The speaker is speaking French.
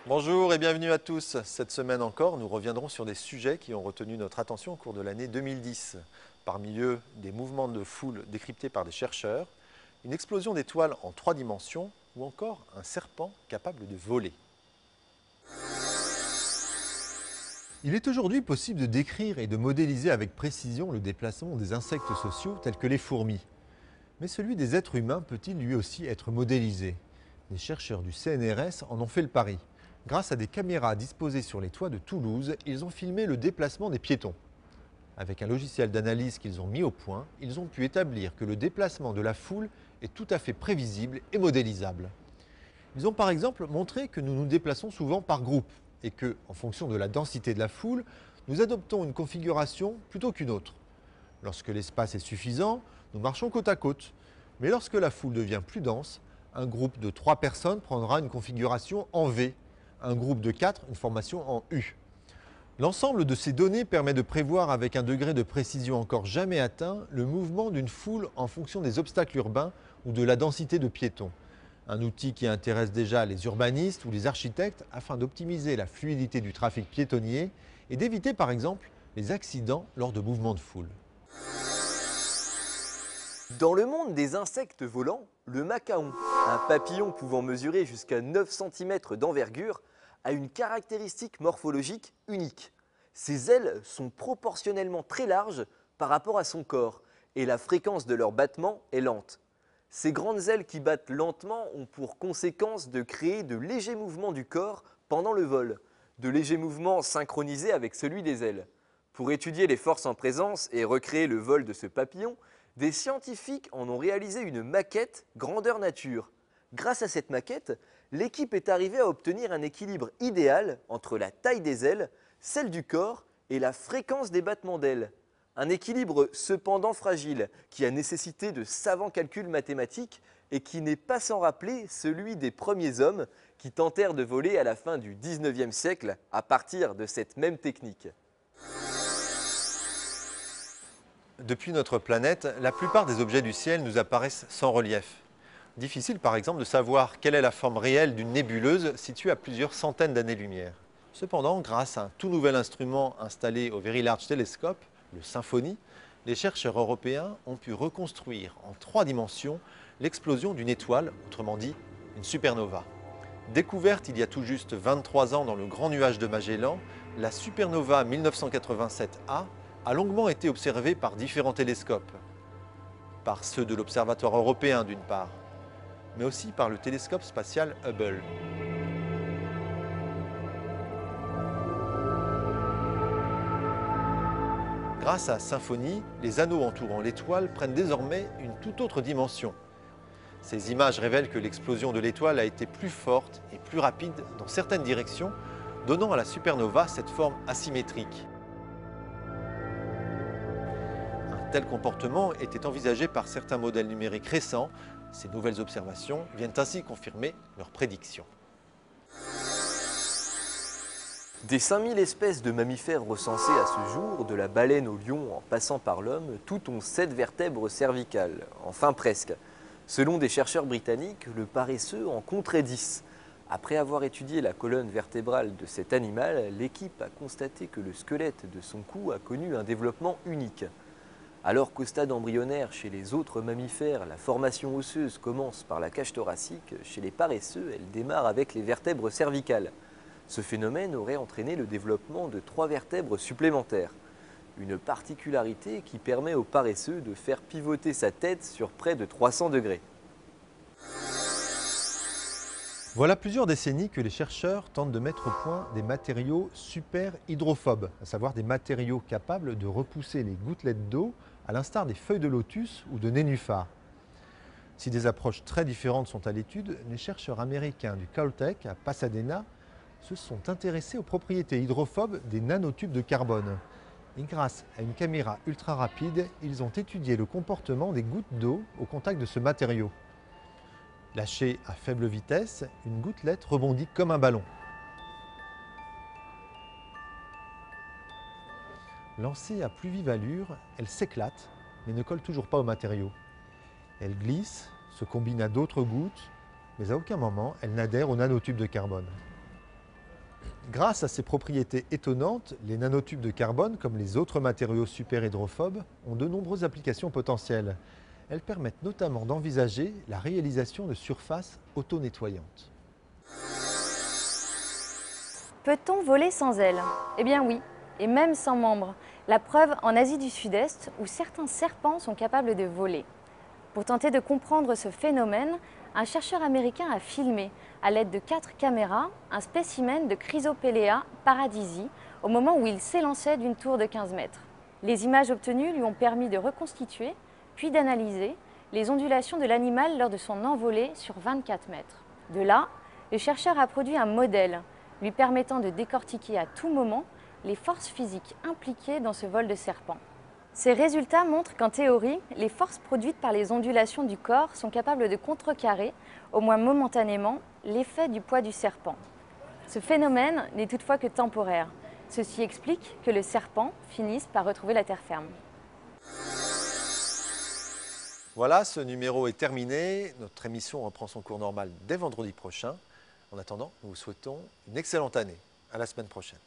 Bonjour et bienvenue à tous. Cette semaine encore, nous reviendrons sur des sujets qui ont retenu notre attention au cours de l'année 2010. Parmi eux, des mouvements de foule décryptés par des chercheurs, une explosion d'étoiles en 3 dimensions ou encore un serpent capable de voler. Il est aujourd'hui possible de décrire et de modéliser avec précision le déplacement des insectes sociaux tels que les fourmis. Mais celui des êtres humains peut-il lui aussi être modélisé? Les chercheurs du CNRS en ont fait le pari. Grâce à des caméras disposées sur les toits de Toulouse, ils ont filmé le déplacement des piétons. Avec un logiciel d'analyse qu'ils ont mis au point, ils ont pu établir que le déplacement de la foule est tout à fait prévisible et modélisable. Ils ont par exemple montré que nous nous déplaçons souvent par groupe et que, en fonction de la densité de la foule, nous adoptons une configuration plutôt qu'une autre. Lorsque l'espace est suffisant, nous marchons côte à côte. Mais lorsque la foule devient plus dense, un groupe de 3 personnes prendra une configuration en V, un groupe de 4 une formation en U. L'ensemble de ces données permet de prévoir avec un degré de précision encore jamais atteint le mouvement d'une foule en fonction des obstacles urbains ou de la densité de piétons. Un outil qui intéresse déjà les urbanistes ou les architectes afin d'optimiser la fluidité du trafic piétonnier et d'éviter par exemple les accidents lors de mouvements de foule. Dans le monde des insectes volants, le macaon, un papillon pouvant mesurer jusqu'à 9 cm d'envergure, a une caractéristique morphologique unique. Ses ailes sont proportionnellement très larges par rapport à son corps et la fréquence de leur battement est lente. Ces grandes ailes qui battent lentement ont pour conséquence de créer de légers mouvements du corps pendant le vol, de légers mouvements synchronisés avec celui des ailes. Pour étudier les forces en présence et recréer le vol de ce papillon, des scientifiques en ont réalisé une maquette grandeur nature. Grâce à cette maquette, l'équipe est arrivée à obtenir un équilibre idéal entre la taille des ailes, celle du corps et la fréquence des battements d'ailes. Un équilibre cependant fragile, qui a nécessité de savants calculs mathématiques et qui n'est pas sans rappeler celui des premiers hommes qui tentèrent de voler à la fin du 19e siècle à partir de cette même technique. Depuis notre planète, la plupart des objets du ciel nous apparaissent sans relief. Difficile par exemple de savoir quelle est la forme réelle d'une nébuleuse située à plusieurs centaines d'années-lumière. Cependant, grâce à un tout nouvel instrument installé au Very Large Telescope, le Symphony, les chercheurs européens ont pu reconstruire en 3 dimensions l'explosion d'une étoile, autrement dit une supernova. Découverte il y a tout juste 23 ans dans le Grand Nuage de Magellan, la supernova 1987A a longuement été observée par différents télescopes. Par ceux de l'Observatoire européen d'une part, mais aussi par le télescope spatial Hubble. Grâce à Symphony, les anneaux entourant l'étoile prennent désormais une toute autre dimension. Ces images révèlent que l'explosion de l'étoile a été plus forte et plus rapide dans certaines directions, donnant à la supernova cette forme asymétrique. Un tel comportement était envisagé par certains modèles numériques récents. Ces nouvelles observations viennent ainsi confirmer leurs prédictions. Des 5000 espèces de mammifères recensées à ce jour, de la baleine au lion en passant par l'homme, toutes ont 7 vertèbres cervicales, enfin presque. Selon des chercheurs britanniques, le paresseux en compterait 10. Après avoir étudié la colonne vertébrale de cet animal, l'équipe a constaté que le squelette de son cou a connu un développement unique. Alors qu'au stade embryonnaire chez les autres mammifères, la formation osseuse commence par la cage thoracique, chez les paresseux, elle démarre avec les vertèbres cervicales. Ce phénomène aurait entraîné le développement de 3 vertèbres supplémentaires. Une particularité qui permet au paresseux de faire pivoter sa tête sur près de 300 degrés. Voilà plusieurs décennies que les chercheurs tentent de mettre au point des matériaux super hydrophobes, à savoir des matériaux capables de repousser les gouttelettes d'eau à l'instar des feuilles de lotus ou de nénuphar. Si des approches très différentes sont à l'étude, les chercheurs américains du Caltech à Pasadena se sont intéressés aux propriétés hydrophobes des nanotubes de carbone. Et grâce à une caméra ultra rapide, ils ont étudié le comportement des gouttes d'eau au contact de ce matériau. Lâchée à faible vitesse, une gouttelette rebondit comme un ballon. Lancée à plus vive allure, elle s'éclate, mais ne colle toujours pas au matériau. Elle glisse, se combine à d'autres gouttes, mais à aucun moment elle n'adhère au nanotube de carbone. Grâce à ces propriétés étonnantes, les nanotubes de carbone, comme les autres matériaux super hydrophobes, ont de nombreuses applications potentielles. Elles permettent notamment d'envisager la réalisation de surfaces auto-nettoyantes. Peut-on voler sans ailes? Eh bien oui, et même sans membres. La preuve en Asie du Sud-Est, où certains serpents sont capables de voler. Pour tenter de comprendre ce phénomène, un chercheur américain a filmé, à l'aide de 4 caméras, un spécimen de Chrysopelea paradisi au moment où il s'élançait d'une tour de 15 mètres. Les images obtenues lui ont permis de reconstituer, puis d'analyser, les ondulations de l'animal lors de son envolée sur 24 mètres. De là, le chercheur a produit un modèle lui permettant de décortiquer à tout moment les forces physiques impliquées dans ce vol de serpent. Ces résultats montrent qu'en théorie, les forces produites par les ondulations du corps sont capables de contrecarrer, au moins momentanément, l'effet du poids du serpent. Ce phénomène n'est toutefois que temporaire. Ceci explique que le serpent finisse par retrouver la terre ferme. Voilà, ce numéro est terminé. Notre émission reprend son cours normal dès vendredi prochain. En attendant, nous vous souhaitons une excellente année. À la semaine prochaine.